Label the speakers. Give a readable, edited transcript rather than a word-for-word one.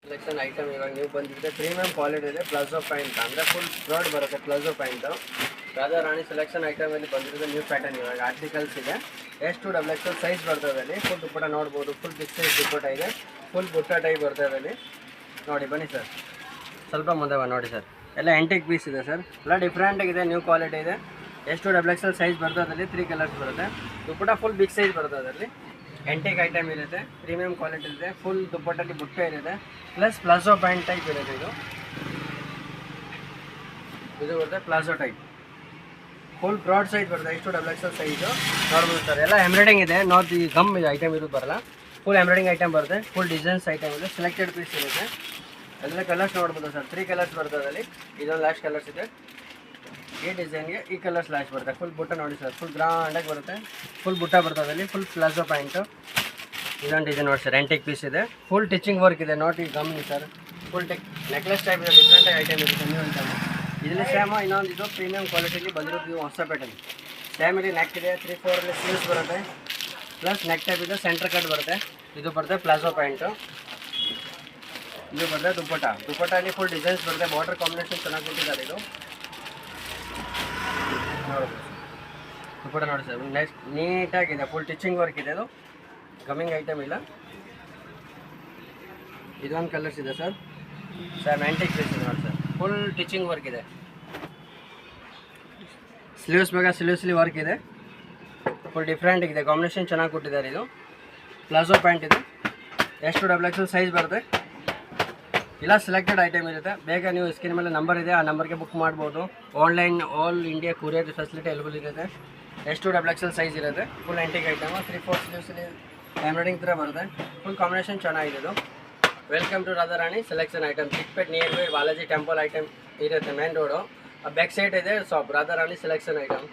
Speaker 1: Selection item ಇವಾಗ ನೀವು ಬಂದಿದ್ರೆ ಪ್ರೀಮಿಯಂ ಕ್ವಾಲಿಟಿ ಇದೆ. ಪ್ಲಾಜೋ ಪ್ಯಾಂಟ್ ಅಂದರೆ ಫುಲ್ ಬ್ರಾಡ್ ಬರುತ್ತೆ palazzo pant. Radha Rani selection ಐಟಮಲ್ಲಿ ಬಂದಿರೋದು ನ್ಯೂ ಪ್ಯಾಟರ್ನ್ ಇವಾಗ ಆರ್ಟಿಕಲ್ಸ್ ಇದೆ. S2XL ಸೈಜ್ ಬರ್ತದೆ ಅಲ್ಲಿ. ಫುಲ್ ದುಪ್ಪಟ ನೋಡ್ಬೋದು, ಫುಲ್ ಬಿಗ್ ಸೈಜ್ ದುಪ್ಪಟ ಇದೆ, ಫುಲ್ ಬುಟ್ಟ ಟೈಪ್ ಬರ್ತದೆ ಅಲ್ಲಿ. ನೋಡಿ ಬನ್ನಿ ಸರ್, ಸ್ವಲ್ಪ ಮುಂದೆ ನೋಡಿ ಸರ್, ಎಲ್ಲ ಎಂಟಿಕ್ ಪೀಸ್ ಇದೆ ಸರ್, ಎಲ್ಲ ಡಿಫ್ರೆಂಟಾಗಿದೆ, ನ್ಯೂ ಕ್ವಾಲಿಟಿ ಇದೆ. S2XL ಸೈಜ್ ಬರ್ತದೆ ಅಲ್ಲಿ. 3 ಕಲರ್ಸ್ ಬರುತ್ತೆ. ದುಪ್ಪಟ ಫುಲ್ ಬಿಗ್ ಸೈಜ್ ಬರ್ತದೆ ಅದರಲ್ಲಿ. ಎಂಟಿಕ್ ಐಟಮ್ ಇರುತ್ತೆ, ಪ್ರೀಮಿಯಂ ಕ್ವಾಲಿಟಿ ಇದೆ, ಫುಲ್ ದುಪ್ಪಟ್ಟಲ್ಲಿ ಬುಟ್ಟೆ ಇರುತ್ತೆ, ಪ್ಲಸ್ ಪ್ಲಾಜೋ ಪ್ಯಾಂಟ್ ಟೈಪ್ ಇರುತ್ತೆ. ಇದು ಬರುತ್ತೆ palazzo type, full broad size ಬರುತ್ತೆ. S2XL ಸೈಜು ನೋಡ್ಬೋದು ಸರ್. ಎಲ್ಲ ಎಂಬ್ರಾಯ್ಡಿಂಗ್ ಇದೆ, ನಾಟ್ ಈ ಗಮ್ ಇದೆ ಐಟಮ್ ಇರೋದು ಬರಲ್ಲ. ಫುಲ್ ಎಂಬ್ರಾಯ್ಡಿಂಗ್ ಐಟಮ್ ಬರುತ್ತೆ, ಫುಲ್ ಡಿಸೈನ್ಸ್ ಐಟಮ್ ಇದೆ, ಸೆಲೆಕ್ಟೆಡ್ ಪೀಸ್ ಇರುತ್ತೆ. ಎಲ್ಲ ಕಲರ್ಸ್ ನೋಡ್ಬೋದು ಸರ್, 3 ಕಲರ್ಸ್ ಬರ್ತದೆ ಅಲ್ಲಿ. ಇದೊಂದು ಲ್ಯಾಶ್ ಕಲರ್ಸ್ ಇದೆ. ಈ ಡಿಸೈನ್ಗೆ ಈ ಕಲರ್ ಸ್ಲಾಶ್ ಬರುತ್ತೆ. ಫುಲ್ ಬುಟ್ಟ ನೋಡಿ ಸರ್, ಫುಲ್ ಗ್ರಾಂಡಾಗಿ ಬರುತ್ತೆ, ಫುಲ್ ಬುಟ್ಟ ಬರ್ತದೆ ಅಲ್ಲಿ. Full palazzo pant. ಇದೊಂದು ಡಿಸೈನ್ ನೋಡಿ ಸರ್, ಎಂಟಿಕ್ ಪೀಸ್ ಇದೆ, ಫುಲ್ ಟಿಚಿಂಗ್ ವರ್ಕ್ ಇದೆ, ನಾಟ್ ಈ ಗಮ್ಮಿ ಸರ್. ಫುಲ್ ನೆಕ್ಲೆಸ್ ಟೈಪ್ ಇದೆ, ಡಿಫ್ರೆಂಟ್ ಐಟಮ್ ಇರುತ್ತೆ, ನ್ಯೂ ಐಟಮ್. ಇದರಲ್ಲಿ ಸೇಮ್ ಇನ್ನೊಂದು ಇದು ಪ್ರೀಮಿಯಂ ಕ್ವಾಲಿಟಿಲಿ ಬಂದಿರೋದು ಹೊಸ ಪ್ಯಾಟರ್ನ್. ಸೇಮ್ ಇಲ್ಲಿ ನೆಕ್ ಇದೆ, 3-4 ಸ್ಲೀವ್ಸ್ ಬರುತ್ತೆ, ಪ್ಲಸ್ ನೆಕ್ ಟೈಪ್ ಇದೆ, ಸೆಂಟರ್ ಕಟ್ ಬರುತ್ತೆ. ಇದು ಬರುತ್ತೆ ಪ್ಲಾಜೋ ಪ್ಯಾಂಟು. ಇದು ಬರುತ್ತೆ ದುಪ್ಪಟ್ಟಲ್ಲಿ ಫುಲ್ ಡಿಸೈನ್ಸ್ ಬರುತ್ತೆ, ಬಾರ್ಡರ್ ಕಾಂಬಿನೇಷನ್ ಚೆನ್ನಾಗಿ ಕೊಟ್ಟಿದ್ದಾರೆ. ಇದು ನೋಡ್ಬೋದು ದುಪ್ಪಟ್ಟ ನೋಡಿ ಸರ್, ನೆಕ್ಸ್ಟ್ ನೀಟಾಗಿದೆ, ಫುಲ್ ಟಿಚಿಂಗ್ ವರ್ಕ್ ಇದೆ. ಇದು ಗಮ್ಮಿಂಗ್ ಐಟಮ್ ಇಲ್ಲ. ಇದೊಂದು ಕಲರ್ಸ್ ಇದೆ ಸರ್, ಆಂಟಿಕ್ ಪೀಸ್ ಇದೆ ನೋಡಿ ಸರ್, ಫುಲ್ ಟಿಚಿಂಗ್ ವರ್ಕ್ ಇದೆ. ಸ್ಲೀವ್ಸ್ ಬೇಕಾ ಸ್ಲೀವ್ಸ್ಲಿ ವರ್ಕ್ ಇದೆ, ಫುಲ್ ಡಿಫ್ರೆಂಟ್ ಇದೆ, ಕಾಂಬಿನೇಷನ್ ಚೆನ್ನಾಗಿ ಕೊಟ್ಟಿದ್ದಾರೆ. ಇದು ಪ್ಲಾಜೋ ಪ್ಯಾಂಟ್ ಇದೆ, S2XL ಸೈಜ್ ಬರುತ್ತೆ. ಇಲ್ಲ ಸೆಲೆಕ್ಟೆಡ್ ಐಟಮ್ ಇರುತ್ತೆ. ಬೇಗ ನೀವು ಸ್ಕ್ರೀನ್ ಮೇಲೆ ನಂಬರ್ ಇದೆ, ಆ ನಂಬರ್ಗೆ ಬುಕ್ ಮಾಡ್ಬೋದು. Online all India courier facility available ಇರುತ್ತೆ. S2XL ಸೈಜ್ ಇರುತ್ತೆ, ಫುಲ್ ಎಂಟಿಕ್ ಐಟಮ್, 3-4 ಸ್ಲೀವ್ಸಲ್ಲಿ ಎಂಬ್ರಾಯ್ಡಿಂಗ್ ಥರ ಬರುತ್ತೆ, ಫುಲ್ ಕಾಂಬಿನೇಷನ್ ಚೆನ್ನಾಗಿದೆ. ಇದು welcome to Radha Rani selection item. Chickpet near by Balaji temple item ಇರುತ್ತೆ, ಮೇನ್ ರೋಡು. ಬ್ಯಾಕ್ ಸೈಡ್ ಇದೆ shop, Radha Rani selection item.